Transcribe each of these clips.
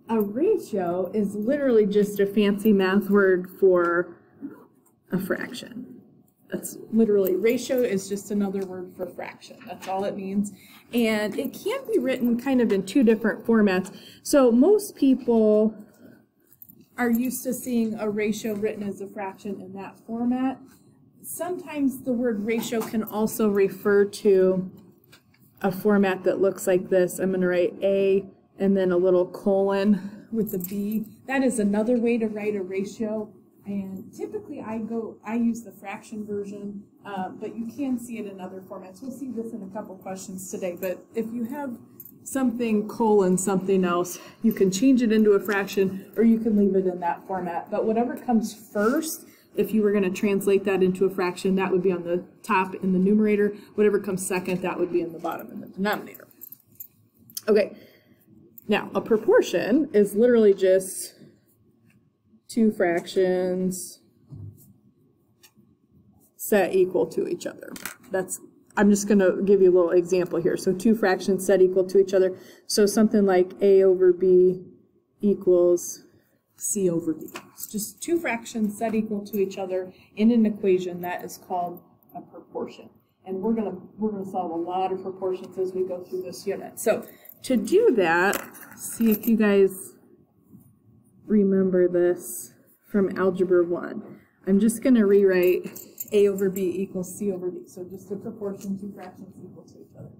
A ratio is literally just a fancy math word for a fraction. That's literally, ratio is just another word for fraction. That's all it means. And it can be written kind of in two different formats. So most people are used to seeing a ratio written as a fraction in that format. Sometimes the word ratio can also refer to a format that looks like this. I'm going to write A and then a little colon with the B. That is another way to write a ratio. And typically I use the fraction version, but you can see it in other formats. We'll see this in a couple questions today, but if you have something colon something else, you can change it into a fraction or you can leave it in that format. But whatever comes first, if you were going to translate that into a fraction, that would be on the top in the numerator. Whatever comes second, that would be in the bottom in the denominator. Okay, now a proportion is literally just two fractions set equal to each other. I'm just going to give you a little example here. So two fractions set equal to each other. So something like A over B equals C over D. It's just two fractions set equal to each other in an equation that is called a proportion. And we're gonna solve a lot of proportions as we go through this unit. So to do that, see if you guys remember this from Algebra 1. I'm just going to rewrite A over B equals C over D. So just a proportion, two fractions equal to each other.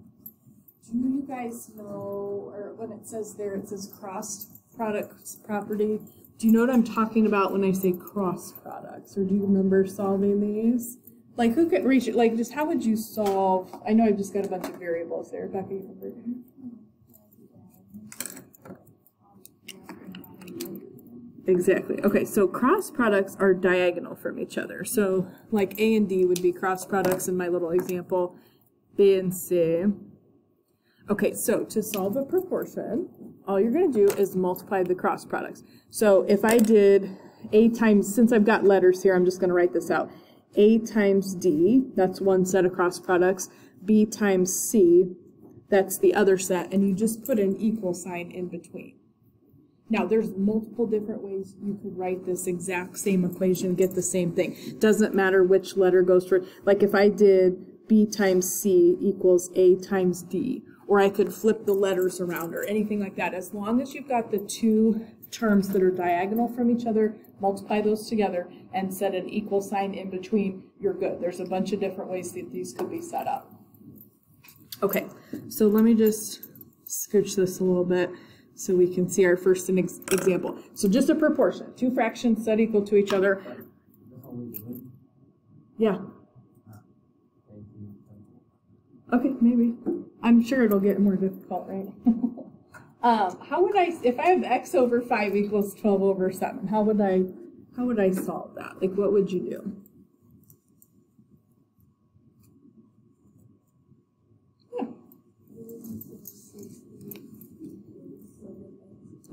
Do you guys know, or when it says there, it says cross products property. Do you know what I'm talking about when I say cross products? Or do you remember solving these? Like who could reach it? Like just how would you solve, I know I've just got a bunch of variables there. Becca, you remember? Exactly. Okay, so cross products are diagonal from each other. So like A and D would be cross products in my little example, B and C. Okay, so to solve a proportion, all you're going to do is multiply the cross products. So if I did A times, since I've got letters here, I'm just going to write this out. A times D, that's one set of cross products. B times C, that's the other set. And you just put an equal sign in between. Now, there's multiple different ways you could write this exact same equation, get the same thing. Doesn't matter which letter goes for it. Like if I did B times C equals A times D, or I could flip the letters around or anything like that. As long as you've got the two terms that are diagonal from each other, multiply those together and set an equal sign in between, you're good. There's a bunch of different ways that these could be set up. Okay, so let me just scooch this a little bit so we can see our first example. So just a proportion, two fractions set equal to each other. Yeah. Okay, maybe. I'm sure it'll get more difficult, right? How would I, if I have x over 5 equals 12 over 7, how would I solve that? Like, what would you do?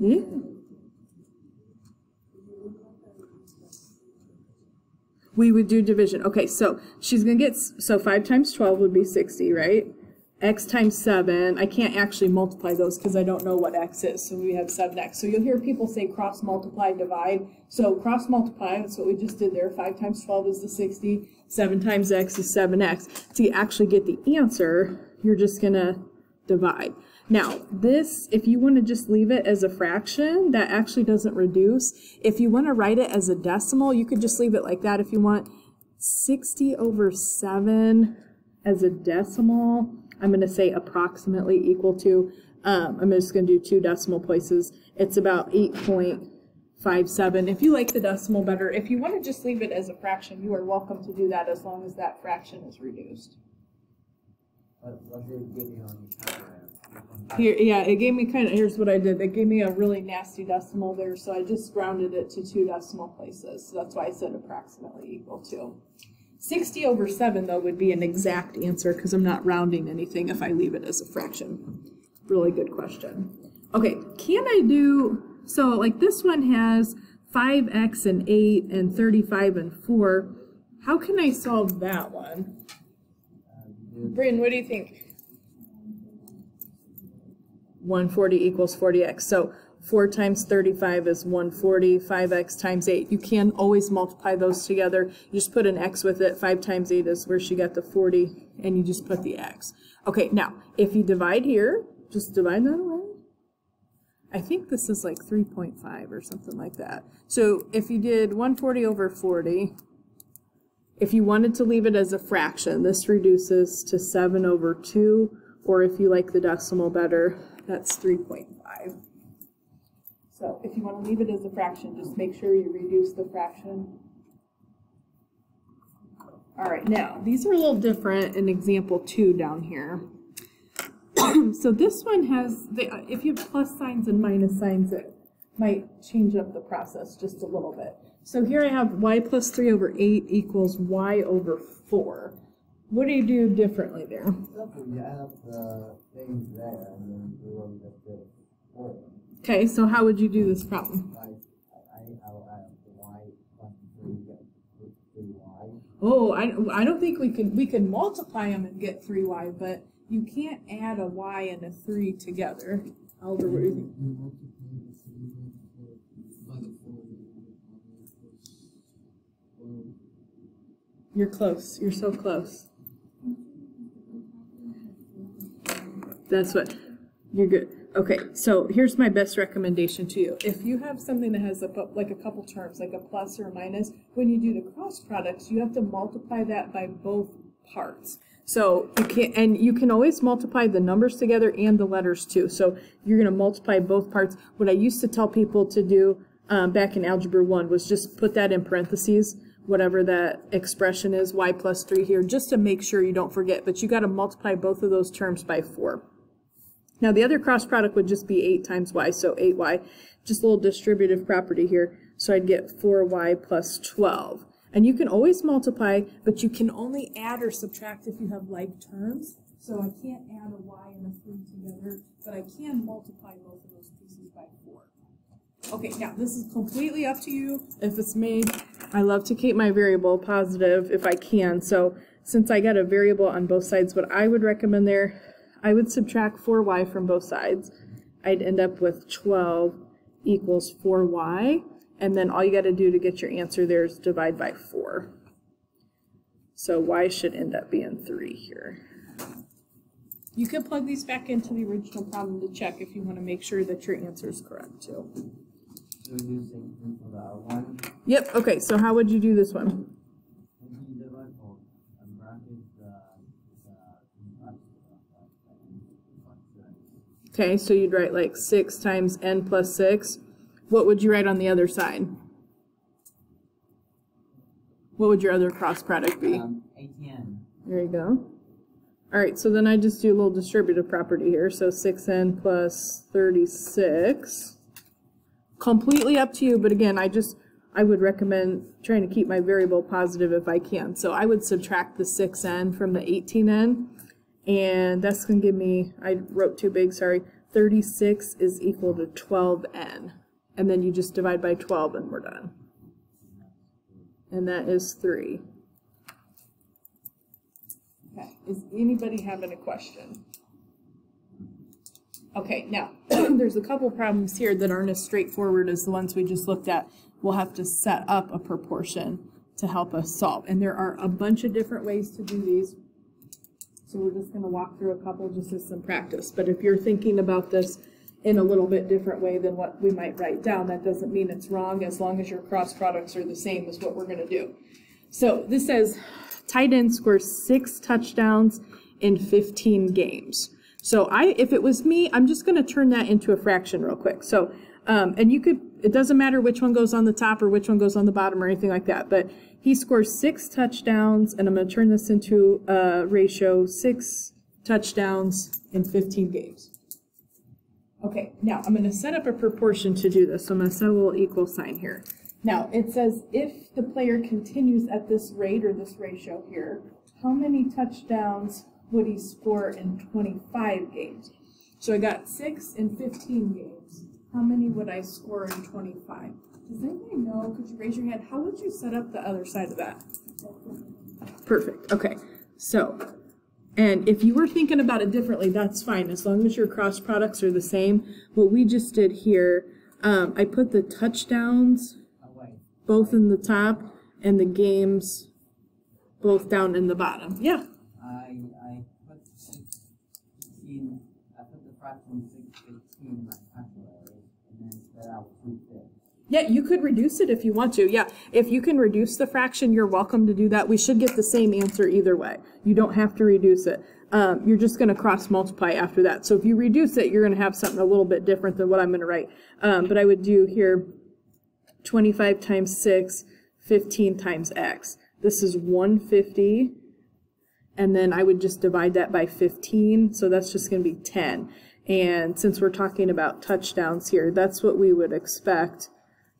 Yeah. We would do division. Okay, so she's going to get, so 5 times 12 would be 60, right? X times 7, I can't actually multiply those because I don't know what x is, so we have 7x. So you'll hear people say cross multiply, divide. So cross multiply, that's what we just did there. 5 times 12 is the 60, 7 times x is 7x. To actually get the answer, you're just going to divide. Now, this, if you want to just leave it as a fraction, that actually doesn't reduce. If you want to write it as a decimal, you could just leave it like that if you want. 60 over 7 as a decimal, I'm going to say approximately equal to, I'm just going to do 2 decimal places. It's about 8.57. If you like the decimal better, if you want to just leave it as a fraction, you are welcome to do that as long as that fraction is reduced. What did it give you on the calculator? Here, yeah, it gave me kind of, here's what I did. It gave me a really nasty decimal there, so I just rounded it to 2 decimal places. So that's why I said approximately equal to. 60 over 7, though, would be an exact answer because I'm not rounding anything if I leave it as a fraction. Really good question. Okay, can I do, so like this one has 5x and 8 and 35 and 4. How can I solve that one? Bryn, what do you think? 140 equals 40x. So 4 times 35 is 140, 5x times 8. You can always multiply those together. You just put an x with it. 5 times 8 is where she got the 40, and you just put the x. Okay, now, if you divide here, just divide that away. I think this is like 3.5 or something like that. So if you did 140 over 40, if you wanted to leave it as a fraction, this reduces to 7 over 2, or if you like the decimal better, that's 3.5. So if you want to leave it as a fraction, just make sure you reduce the fraction. All right, now, these are a little different in example 2 down here. So this one has, if you have plus signs and minus signs, it might change up the process just a little bit. So here I have y plus 3 over 8 equals y over 4. What do you do differently there? You add up the things there and then you will get the 4. Okay, so how would you do this problem? I will add up the y plus 3 get 3y. Oh, I don't think we can multiply them and get 3y, but you can't add a y and a 3 together. Oliver, what do you think? You're close. You're so close. That's what. You're good. Okay, so here's my best recommendation to you. If you have something that has like a couple terms, like a plus or a minus, when you do the cross products, you have to multiply that by both parts. So you can always multiply the numbers together and the letters too. So you're going to multiply both parts. What I used to tell people to do back in Algebra 1 was just put that in parentheses, whatever that expression is, y plus 3 here, just to make sure you don't forget. But you got to multiply both of those terms by 4. Now the other cross product would just be 8 times y, so 8y, just a little distributive property here. So I'd get 4y plus 12. And you can always multiply, but you can only add or subtract if you have like terms. So I can't add a y and a 3 together, but I can multiply both of those pieces by 4. Okay, now this is completely up to you if it's made. I love to keep my variable positive if I can. So since I got a variable on both sides, what I would recommend there, I would subtract 4y from both sides. I'd end up with 12 equals 4y. And then all you got to do to get your answer there is divide by 4. So y should end up being 3 here. You can plug these back into the original problem to check if you want to make sure that your answer is correct too. So you say for the 1. Yep, okay, so how would you do this one? Okay, so you'd write like 6 times n plus 6. What would you write on the other side? What would your other cross product be? ATN. There you go. All right, so then I just do a little distributive property here. So 6n plus 36. Completely up to you, but again, I would recommend trying to keep my variable positive if I can. So I would subtract the 6n from the 18n. And that's going to give me, I wrote too big, sorry, 36 is equal to 12n. And then you just divide by 12 and we're done. And that is 3. Okay, is anybody having a question? Okay, now, there's a couple problems here that aren't as straightforward as the ones we just looked at. We'll have to set up a proportion to help us solve. And there are a bunch of different ways to do these. So we're just going to walk through a couple just as some practice. But if you're thinking about this in a little bit different way than what we might write down, that doesn't mean it's wrong as long as your cross products are the same as what we're going to do. So this says tight end scores 6 touchdowns in 15 games. So if it was me, I'm just going to turn that into a fraction real quick. So, and you could, it doesn't matter which one goes on the top or which one goes on the bottom or anything like that, but he scores 6 touchdowns, and I'm going to turn this into a ratio, 6 touchdowns in 15 games. Okay, now I'm going to set up a proportion to do this. So I'm going to set a little equal sign here. Now it says if the player continues at this rate or this ratio here, how many touchdowns would he score in 25 games? So I got 6 in 15 games. How many would I score in 25? Does anybody know? Could you raise your hand? How would you set up the other side of that? Perfect. Okay. So And if you were thinking about it differently, that's fine, as long as your cross products are the same. What we just did here, I put the touchdowns both in the top and the games both down in the bottom. Yeah. I put 615, I put the fraction 615 in my calculator and then set out 2/5. Yeah, you could reduce it if you want to. Yeah, if you can reduce the fraction, you're welcome to do that. We should get the same answer either way. You don't have to reduce it. You're just going to cross multiply after that. So if you reduce it, you're going to have something a little bit different than what I'm going to write. But I would do here 25 times 6, 15 times x. This is 150. And then I would just divide that by 15. So that's just going to be 10. And since we're talking about touchdowns here, that's what we would expect.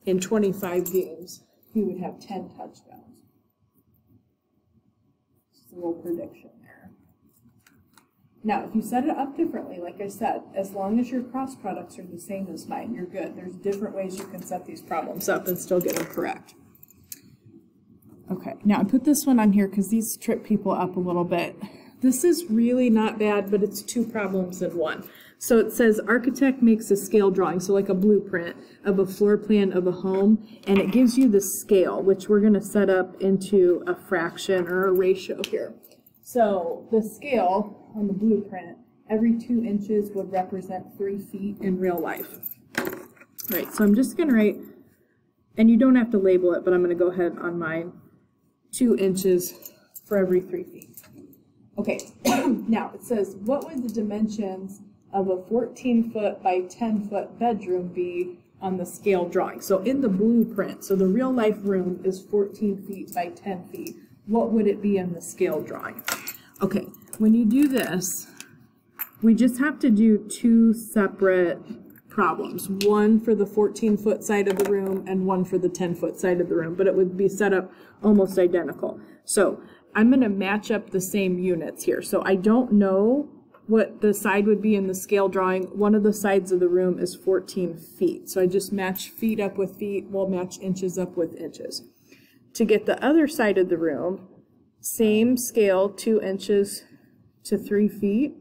In 25 games, he would have 10 touchdowns. Just a little prediction there. Now, if you set it up differently, like I said, as long as your cross products are the same as mine, you're good. There's different ways you can set these problems up and still get them correct. Okay, now I put this one on here because these trip people up a little bit. This is really not bad, but it's 2 problems in one. So it says architect makes a scale drawing, so like a blueprint of a floor plan of a home, and it gives you the scale, which we're going to set up into a fraction or a ratio here. So the scale on the blueprint, every 2 inches would represent 3 feet in real life. Right, so I'm just going to write, and you don't have to label it, but I'm going to go ahead on mine, 2 inches for every 3 feet. Okay, now it says, what would the dimensions of a 14-foot by 10-foot bedroom be on the scale drawing? So in the blueprint, so the real life room is 14 feet by 10 feet. What would it be in the scale drawing? Okay, when you do this, we just have to do 2 separate problems. One for the 14-foot side of the room and one for the 10-foot side of the room, but it would be set up almost identical. So I'm going to match up the same units here. So I don't know what the side would be in the scale drawing. One of the sides of the room is 14 feet. So I just match feet up with feet. We'll match inches up with inches. To get the other side of the room, same scale, 2 inches to 3 feet.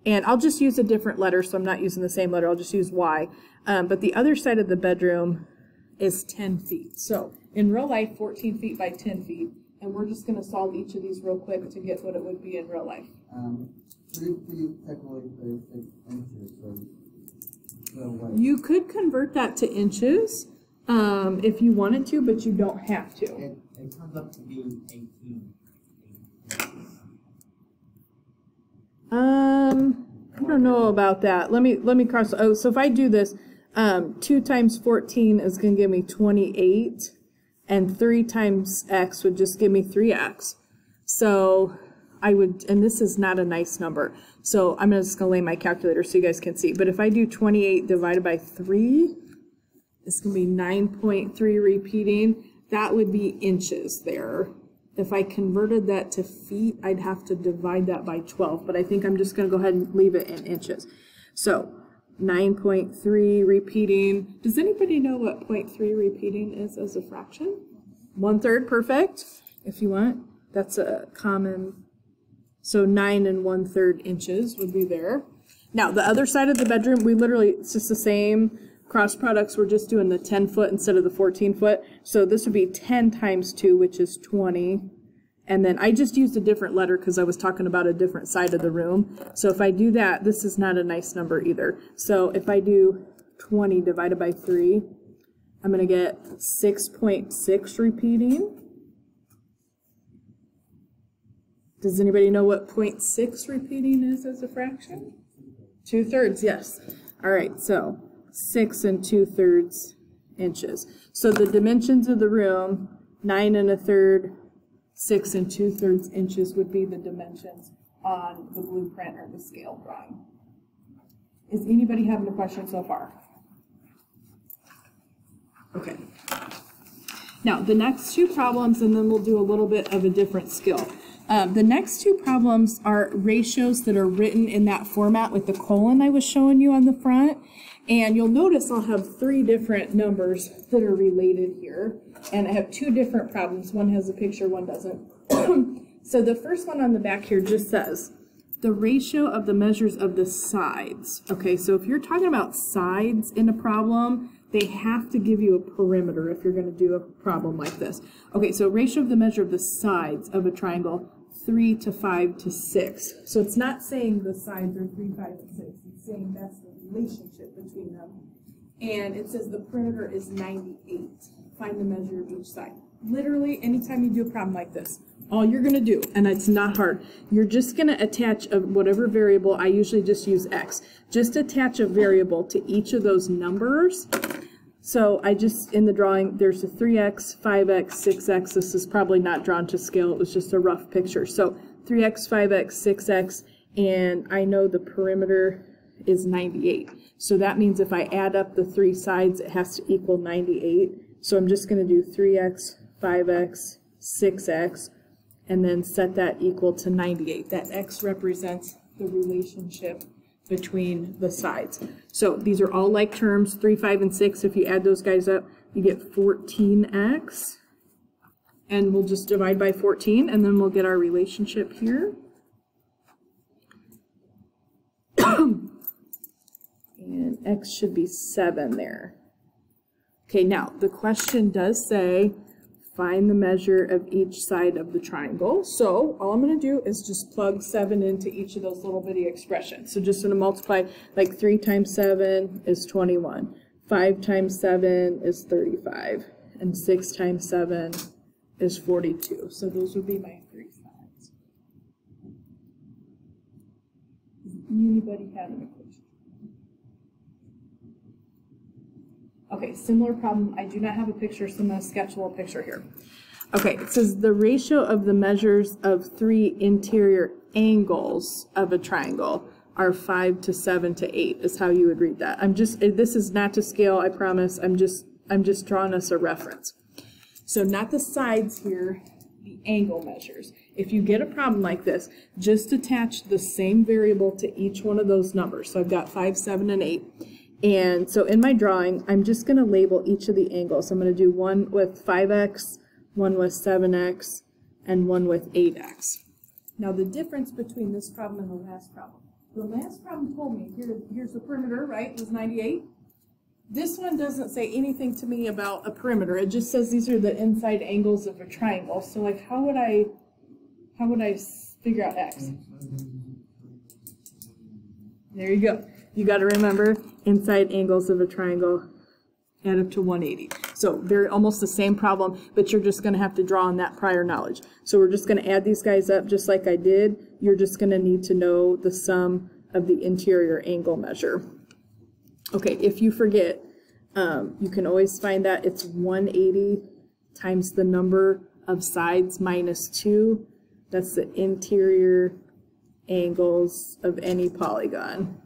And I'll just use a different letter, so I'm not using the same letter. I'll just use Y. But the other side of the bedroom is 10 feet. So in real life, 14 feet by 10 feet. And we're just going to solve each of these real quick to get what it would be in real life. 3 feet technically 36 inches. So what? You could convert that to inches if you wanted to, but you don't have to. It comes up to be 18. I don't know about that. Let me cross. Oh, so if I do this, 2 times 14 is going to give me 28, and 3 times x would just give me 3x. So I would, and this is not a nice number, so I'm just going to lay my calculator so you guys can see. But if I do 28 divided by 3, it's going to be 9.3 repeating. That would be inches there. If I converted that to feet, I'd have to divide that by 12, but I think I'm just going to go ahead and leave it in inches. So 9.3 repeating. Does anybody know what 0.3 repeating is as a fraction? 1/3, perfect. If you want, that's a common. So 9 1/3 inches would be there. Now the other side of the bedroom, we literally, it's just the same cross products. We're just doing the 10-foot instead of the 14-foot. So this would be 10 times 2, which is 20. And then I just used a different letter because I was talking about a different side of the room. So if I do that, this is not a nice number either. So if I do 20 divided by 3, I'm going to get 6.6 repeating. Does anybody know what 0.6 repeating is as a fraction? 2/3, yes. All right, so 6 2/3 inches. So the dimensions of the room, 9 1/3, 6 2/3 inches would be the dimensions on the blueprint or the scale drawing. Is anybody having a question so far? Okay. Now the next 2 problems, and then we'll do a little bit of a different skill. The next 2 problems are ratios that are written in that format with the colon I was showing you on the front. And you'll notice I'll have 3 different numbers that are related here. And I have 2 different problems. One has a picture, one doesn't. So the first one on the back here just says the ratio of the measures of the sides. Okay, so if you're talking about sides in a problem, they have to give you a perimeter if you're going to do a problem like this. Okay, so ratio of the measure of the sides of a triangle, 3 to 5 to 6. So it's not saying the sides are 3, 5, and 6. It's saying that's the relationship between them. And it says the perimeter is 98. Find the measure of each side. Literally, anytime you do a problem like this, all you're going to do, and it's not hard, you're just going to attach whatever variable. I usually just use x. Just attach a variable to each of those numbers. So I just, in the drawing, there's a 3x, 5x, 6x. This is probably not drawn to scale. It was just a rough picture. So 3x, 5x, 6x, and I know the perimeter is 98. So that means if I add up the three sides, it has to equal 98. So I'm just going to do 3x, 5x, 6x, and then set that equal to 98. That x represents the relationship between the sides. So these are all like terms, 3, 5, and 6. If you add those guys up, you get 14x. And we'll just divide by 14, and then we'll get our relationship here. And x should be 7 there. Okay, now the question does say find the measure of each side of the triangle. So all I'm going to do is just plug 7 into each of those little bitty expressions. So just going to multiply, like 3 times 7 is 21, 5 times 7 is 35, and 6 times 7 is 42. So those would be my 3 sides. Does anybody have any questions? Okay, similar problem. I do not have a picture, so I'm going to sketch a little picture here. Okay, it says the ratio of the measures of 3 interior angles of a triangle are 5 to 7 to 8 is how you would read that. This is not to scale, I promise. I'm just drawing us a reference. So not the sides here, the angle measures. If you get a problem like this, just attach the same variable to each one of those numbers. So I've got 5, 7, and 8. And so in my drawing, I'm just going to label each of the angles. I'm going to do one with 5x, one with 7x, and one with 8x. Now the difference between this problem and the last problem told me, here's the perimeter, right? It was 98. This one doesn't say anything to me about a perimeter. It just says these are the inside angles of a triangle. So like, how would I figure out x? There you go. You got to remember inside angles of a triangle add up to 180. So they're almost the same problem, but you're just going to have to draw on that prior knowledge. So we're just going to add these guys up just like I did. You're just going to need to know the sum of the interior angle measure. Okay, if you forget, you can always find that it's 180 times the number of sides minus 2. That's the interior angles of any polygon.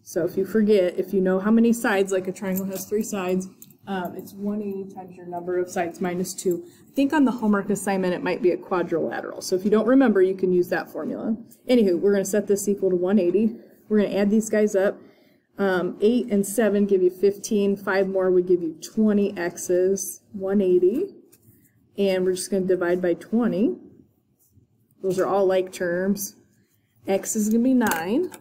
So if you forget, if you know how many sides, like a triangle has 3 sides, it's 180 times your number of sides minus 2. I think on the homework assignment it might be a quadrilateral. So if you don't remember, you can use that formula. Anywho, we're going to set this equal to 180. We're going to add these guys up. 8 and 7 give you 15. 5 more would give you 20 x's, 180. And we're just going to divide by 20. Those are all like terms. X is going to be 9.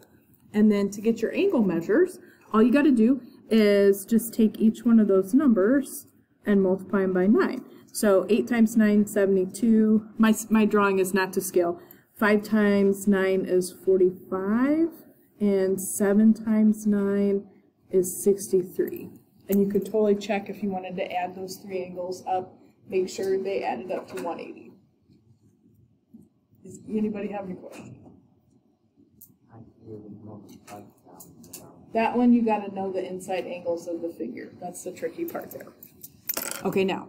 And then to get your angle measures, all you got to do is just take each one of those numbers and multiply them by 9. So 8 times 9, 72. My drawing is not to scale. 5 times 9 is 45. And 7 times 9 is 63. And you could totally check if you wanted to add those 3 angles up. Make sure they added up to 180. Does anybody have any questions? That one you got to know the inside angles of the figure. That's the tricky part there. Okay, now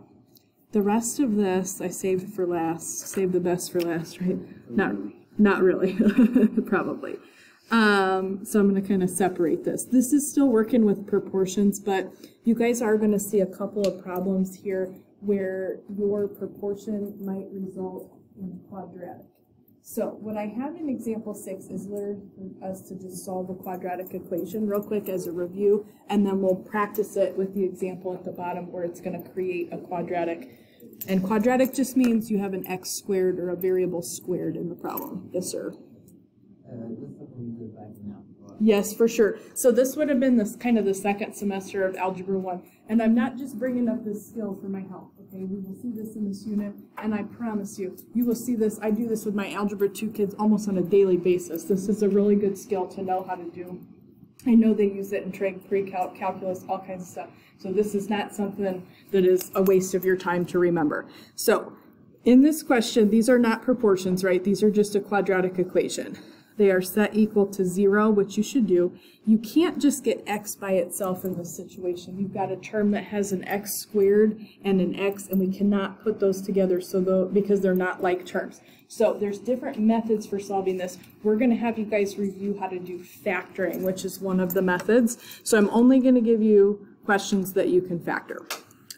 the rest of this I saved for last. Save the best for last, right? Not really, probably. So I'm going to kind of separate this. This is still working with proportions, but you guys are going to see a couple of problems here where your proportion might result in quadratic. So what I have in example 6 is literally for us to just solve a quadratic equation real quick as a review, and then we'll practice it with the example at the bottom where it's going to create a quadratic And quadratic just means you have an x squared or a variable squared in the problem. Yes, sir. Yes, for sure. So this would have been this kind of the second semester of Algebra 1. And I'm not just bringing up this skill for my help, okay? We will see this in this unit, and I promise you, you will see this. I do this with my Algebra 2 kids almost on a daily basis. This is a really good skill to know how to do. I know they use it in trig, pre-calc, calculus, all kinds of stuff. So this is not something that is a waste of your time to remember. So in this question, these are not proportions, right? These are just a quadratic equation. They are set equal to 0, which you should do. You can't just get x by itself in this situation. You've got a term that has an x squared and an x, and we cannot put those together because they're not like terms. So there's different methods for solving this. We're going to have you guys review how to do factoring, which is one of the methods. So I'm only going to give you questions that you can factor.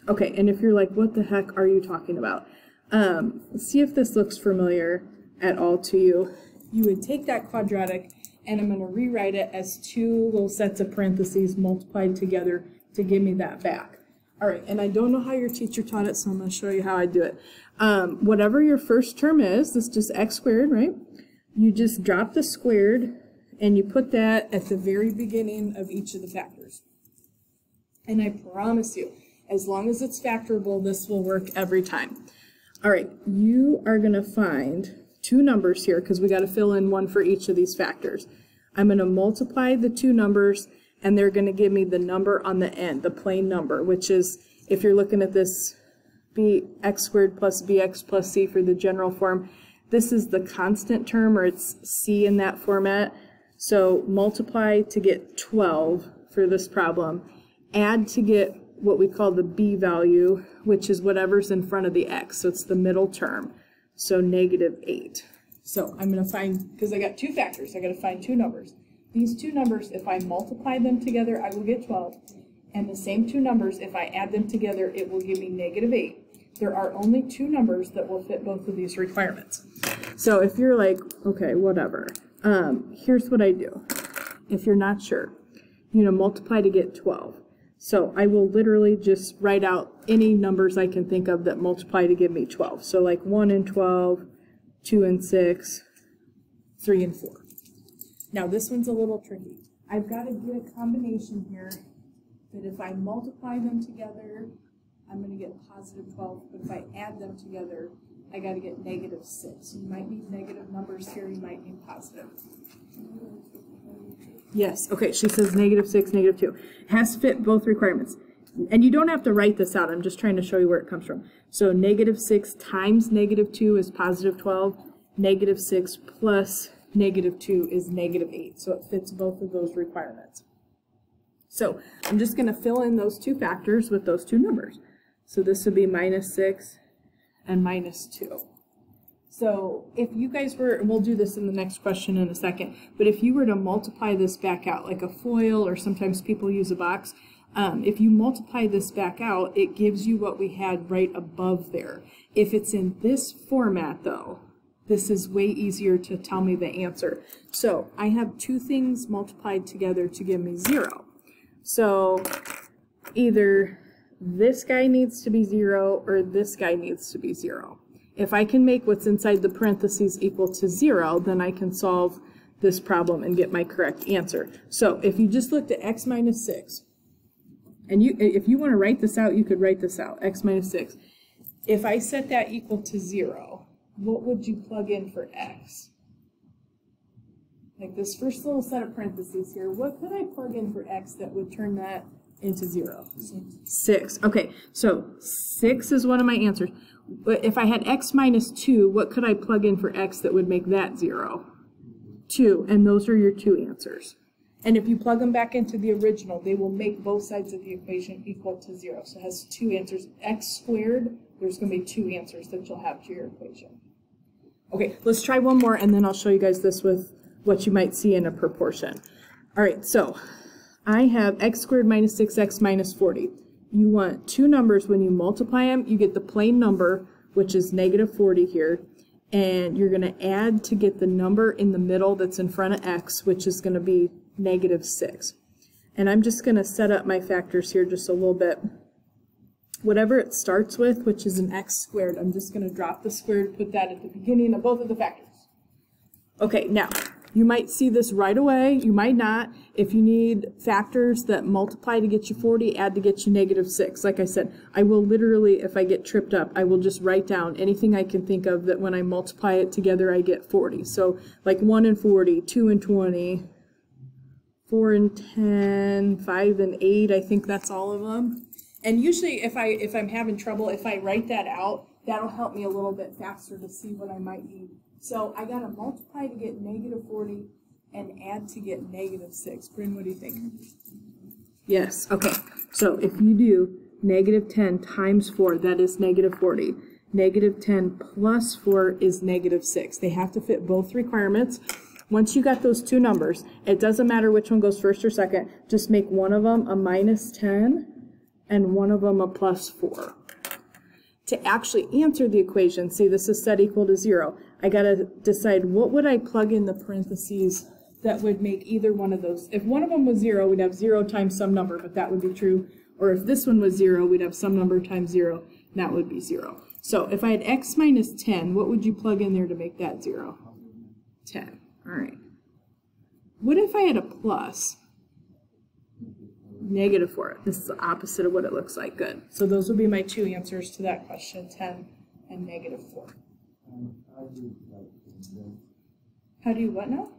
Okay, and if you're like, what the heck are you talking about? Let's see if this looks familiar at all to you. You would take that quadratic, and I'm going to rewrite it as two little sets of parentheses multiplied together to give me that back. All right, and I don't know how your teacher taught it, so I'm going to show you how I do it. Whatever your first term is, this is just x squared, right? You just drop the squared, and you put that at the very beginning of each of the factors. And I promise you, as long as it's factorable, this will work every time. All right, you are going to find two numbers here because we got to fill in one for each of these factors. I'm going to multiply the two numbers, and they're going to give me the number on the end, the plain number, which is, if you're looking at this bx squared plus bx plus c for the general form, this is the constant term, or it's c in that format. So multiply to get 12 for this problem, add to get what we call the b value, which is whatever's in front of the x, so it's the middle term. So -8. So I'm going to find, because I got two factors, I got to find two numbers. These two numbers, if I multiply them together, I will get 12. And the same two numbers, if I add them together, it will give me -8. There are only two numbers that will fit both of these requirements. So if you're like, okay, whatever, here's what I do. If you're not sure, multiply to get 12. So I will literally just write out any numbers I can think of that multiply to give me 12. So like 1 and 12, 2 and 6, 3 and 4. Now this one's a little tricky. I've got to get a combination here that if I multiply them together, I'm going to get positive 12. But if I add them together, I got to get -6. You might need negative numbers here. You might need positive. Yes, okay, she says -6, -2. Has to fit both requirements. And you don't have to write this out. I'm just trying to show you where it comes from. So -6 times -2 is positive 12. -6 plus -2 is -8. So it fits both of those requirements. So I'm just going to fill in those two factors with those two numbers. So this would be -6 and -2. So if you guys were, and we'll do this in the next question in a second, but if you were to multiply this back out, like a FOIL, or sometimes people use a box, if you multiply this back out, it gives you what we had right above there. If it's in this format, though, this is way easier to tell me the answer. So I have two things multiplied together to give me 0. So either this guy needs to be 0 or this guy needs to be 0. If I can make what's inside the parentheses equal to 0, then I can solve this problem and get my correct answer. So if you just looked at x minus 6, and if you want to write this out, you could write this out, x minus 6. If I set that equal to 0, what would you plug in for x? Like this first little set of parentheses here, what could I plug in for x that would turn that into 0? 6. Okay, so 6 is one of my answers. But if I had x minus 2, what could I plug in for x that would make that 0? 2, and those are your two answers. And if you plug them back into the original, they will make both sides of the equation equal to 0. So it has two answers. X squared, there's going to be two answers that you'll have to your equation. Okay, let's try one more, and then I'll show you guys this with what you might see in a proportion. All right, so I have x squared minus 6x minus 40. You want two numbers. When you multiply them, you get the plain number, which is -40 here, and you're going to add to get the number in the middle that's in front of x, which is going to be -6. And I'm just going to set up my factors here just a little bit. whatever it starts with, which is an x squared. I'm just going to drop the squared, put that at the beginning of both of the factors. Okay, now, you might see this right away, you might not. If you need factors that multiply to get you 40, add to get you -6. Like I said, I will literally, if I get tripped up, I will just write down anything I can think of that when I multiply it together, I get 40. So, like 1 and 40, 2 and 20, 4 and 10, 5 and 8, I think that's all of them. And usually if I'm having trouble, if I write that out, that'll help me a little bit faster to see what I might need. So I gotta multiply to get -40 and add to get -6. Bryn, what do you think? Yes, okay. So if you do -10 times 4, that is -40. -10 plus 4 is -6. They have to fit both requirements. Once you got those two numbers, it doesn't matter which one goes first or second, just make one of them a -10 and one of them a +4. To actually answer the equation, see this is set equal to 0, I gotta decide what would I plug in the parentheses that would make either one of those. If one of them was 0, we'd have 0 times some number, but that would be true. Or if this one was 0, we'd have some number times 0, and that would be 0. So if I had x minus 10, what would you plug in there to make that 0? 10. All right. What if I had a plus? -4. This is the opposite of what it looks like. Good. So those would be my two answers to that question, 10 and -4. How do you what now?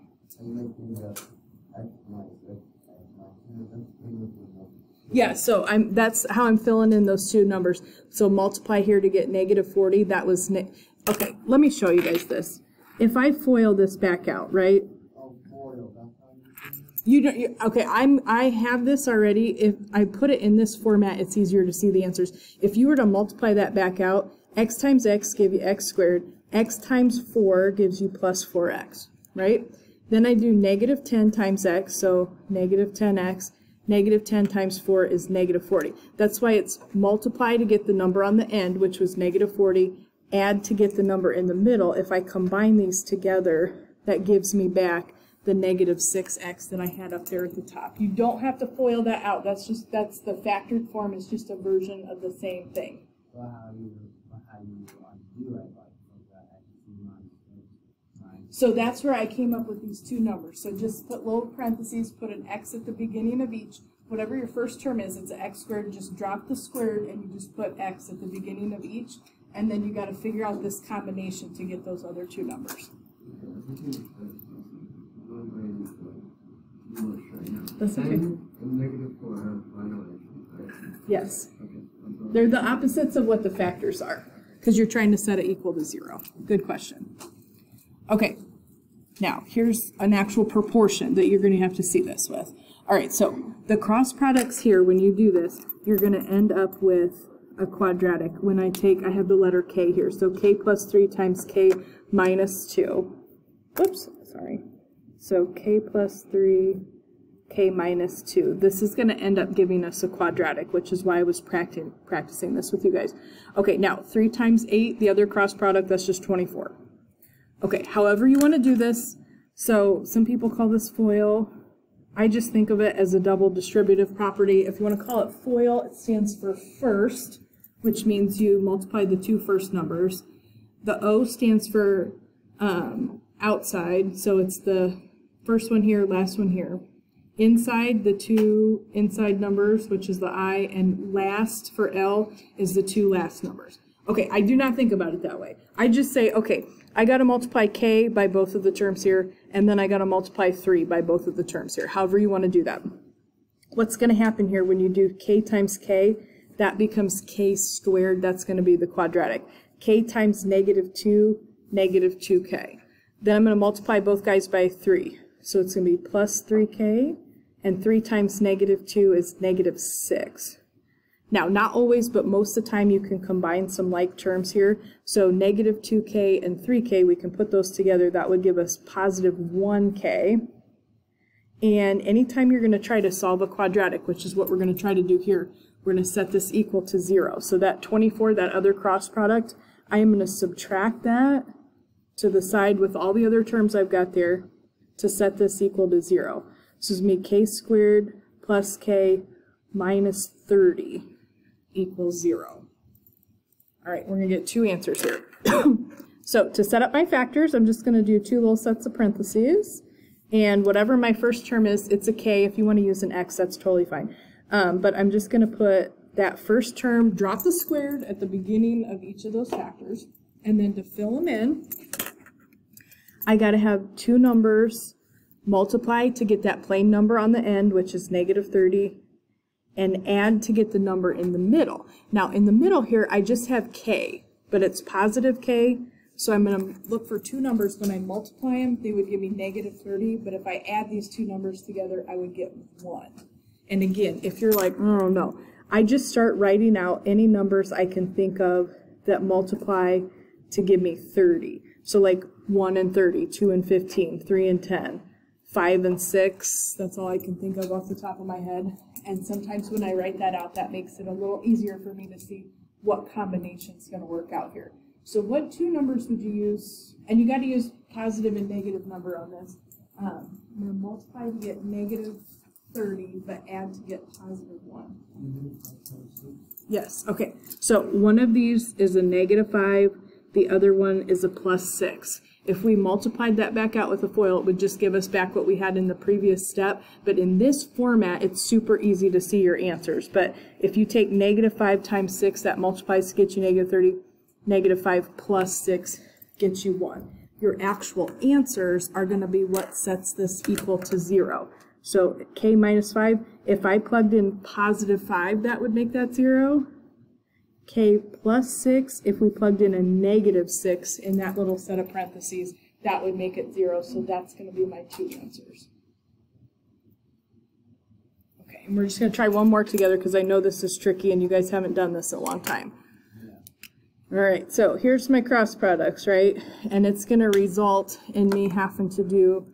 Yeah, so that's how I'm filling in those two numbers. So multiply here to get -40. That was okay. Let me show you guys this. If I FOIL this back out, right? You don't. Okay, I have this already. If I put it in this format, it's easier to see the answers. If you were to multiply that back out, x times x give you x squared. X times 4 gives you plus 4x, right? Then I do -10 times x, so -10x. -10 times 4 is -40. That's why it's multiply to get the number on the end, which was -40, add to get the number in the middle. If I combine these together, that gives me back the -6x that I had up there at the top. You don't have to FOIL that out. That's the factored form is just a version of the same thing. So that's where I came up with these two numbers. So just put little parentheses, put an x at the beginning of each. Whatever your first term is, it's an x squared. Just drop the squared and you just put x at the beginning of each. And then you got to figure out this combination to get those other two numbers. That's okay. Yes. They're the opposites of what the factors are, because you're trying to set it equal to 0. Good question. Okay, now here's an actual proportion that you're going to have to see this with. All right, so the cross products here, when you do this, you're going to end up with a quadratic. When I have the letter k here, so k plus 3 times k minus 2. Oops, sorry. So k plus 3, k minus 2. This is going to end up giving us a quadratic, which is why I was practicing this with you guys. Okay, now 3 times 8, the other cross product, that's just 24. Okay, however you want to do this, so some people call this FOIL. I just think of it as a double distributive property. If you want to call it FOIL, it stands for first, which means you multiply the two first numbers. The O stands for outside, so it's the first one here, last one here. Inside, the two inside numbers, which is the I, and last for L is the two last numbers. Okay, I do not think about it that way. I just say, okay, I got to multiply k by both of the terms here, and then I got to multiply 3 by both of the terms here, however you want to do that. What's going to happen here when you do k times k, that becomes k squared. That's going to be the quadratic. K times -2, -2k. Then I'm going to multiply both guys by 3. So it's going to be plus 3k, and 3 times -2 is -6. Now, not always, but most of the time you can combine some like terms here. So -2k and 3k, we can put those together. That would give us positive 1k. And anytime you're going to try to solve a quadratic, which is what we're going to try to do here, we're going to set this equal to 0. So that 24, that other cross product, I am going to subtract that to the side with all the other terms I've got there to set this equal to 0. So it's going to be k squared plus k minus 30. equals 0. All right, we're going to get two answers here. So to set up my factors, I'm just going to do two little sets of parentheses. And whatever my first term is, it's a k. If you want to use an x, that's totally fine. But I'm just going to put that first term, drop the squared at the beginning of each of those factors. And then to fill them in, I got to have two numbers multiply to get that plain number on the end, which is negative 30, and add to get the number in the middle. Now, in the middle here, I just have k, but it's positive k. So I'm going to look for two numbers. When I multiply them, they would give me negative 30, but if I add these two numbers together, I would get 1. And again, if you're like, oh no, I just start writing out any numbers I can think of that multiply to give me 30. So like 1 and 30, 2 and 15, 3 and 10, 5 and 6, that's all I can think of off the top of my head. And sometimes when I write that out, that makes it a little easier for me to see what combination is going to work out here. So what two numbers would you use? And you got to use positive and negative number on this. I'm going to multiply to get negative 30, but add to get positive 1. Yes, okay. So one of these is a negative 5. The other one is a plus 6. If we multiplied that back out with a FOIL, it would just give us back what we had in the previous step. But in this format, it's super easy to see your answers. But if you take negative 5 times 6, that multiplies to get you negative 30. Negative 5 plus 6 gets you 1. Your actual answers are going to be what sets this equal to 0. So k minus 5, if I plugged in positive 5, that would make that 0. K plus 6, if we plugged in a negative 6 in that little set of parentheses, that would make it 0. So that's going to be my two answers. Okay, and we're just going to try one more together because I know this is tricky and you guys haven't done this in a long time. All right, so here's my cross products, right? And it's going to result in me having to do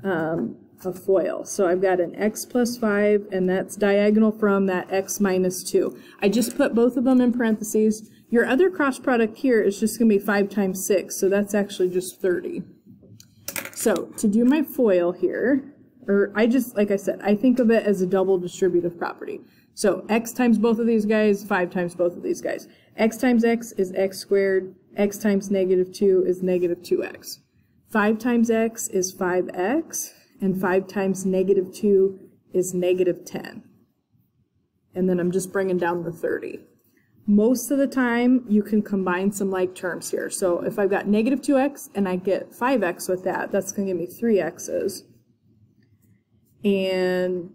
a FOIL. So I've got an x plus 5, and that's diagonal from that x minus 2. I just put both of them in parentheses. Your other cross product here is just going to be 5 times 6, so that's actually just 30. So to do my FOIL here, or I just, like I said, I think of it as a double distributive property. So x times both of these guys, 5 times both of these guys. X times x is x squared, x times negative 2 is negative 2x. 5 times x is 5x, and 5 times negative 2 is negative 10. And then I'm just bringing down the 30. Most of the time, you can combine some like terms here. So if I've got negative 2x and I get 5x with that, that's going to give me 3x's. And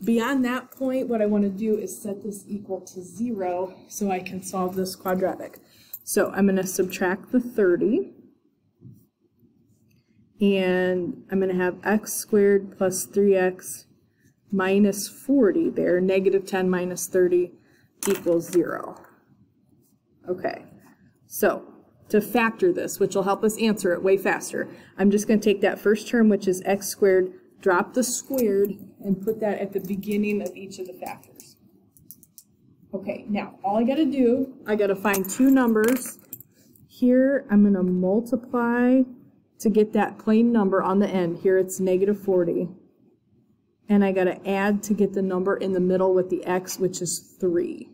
beyond that point, what I want to do is set this equal to 0 so I can solve this quadratic. So I'm going to subtract the 30. And I'm going to have x squared plus 3x minus 40 there. Negative 10 minus 30 equals 0. Okay, so to factor this, which will help us answer it way faster, I'm just going to take that first term, which is x squared, drop the squared, and put that at the beginning of each of the factors. Okay, now all I got to do, I got to find two numbers. Here I'm going to multiply to get that plain number on the end. Here it's negative 40. And I got to add to get the number in the middle with the x, which is 3.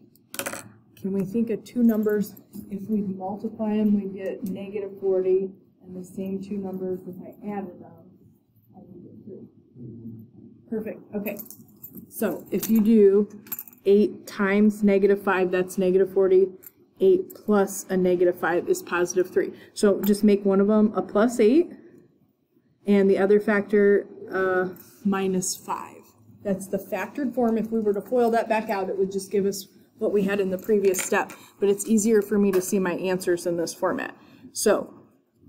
Can we think of two numbers? If we multiply them, we get negative 40. And the same two numbers, if I added them, I would get 3. Perfect. Okay. So if you do 8 times negative 5, that's negative 40. 8 plus a negative 5 is positive 3. So just make one of them a plus 8 and the other factor minus 5. That's the factored form. If we were to FOIL that back out, it would just give us what we had in the previous step. But it's easier for me to see my answers in this format. So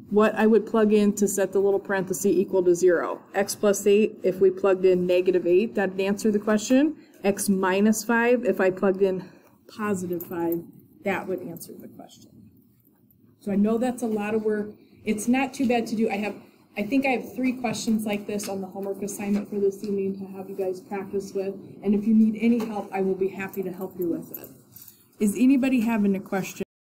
what I would plug in to set the little parenthesis equal to 0. X plus 8, if we plugged in negative 8, that would answer the question. X minus 5, if I plugged in positive 5, that would answer the question. So I know that's a lot of work. It's not too bad to do. I think I have 3 questions like this on the homework assignment for this evening to have you guys practice with. And if you need any help, I will be happy to help you with it. Is anybody having a question?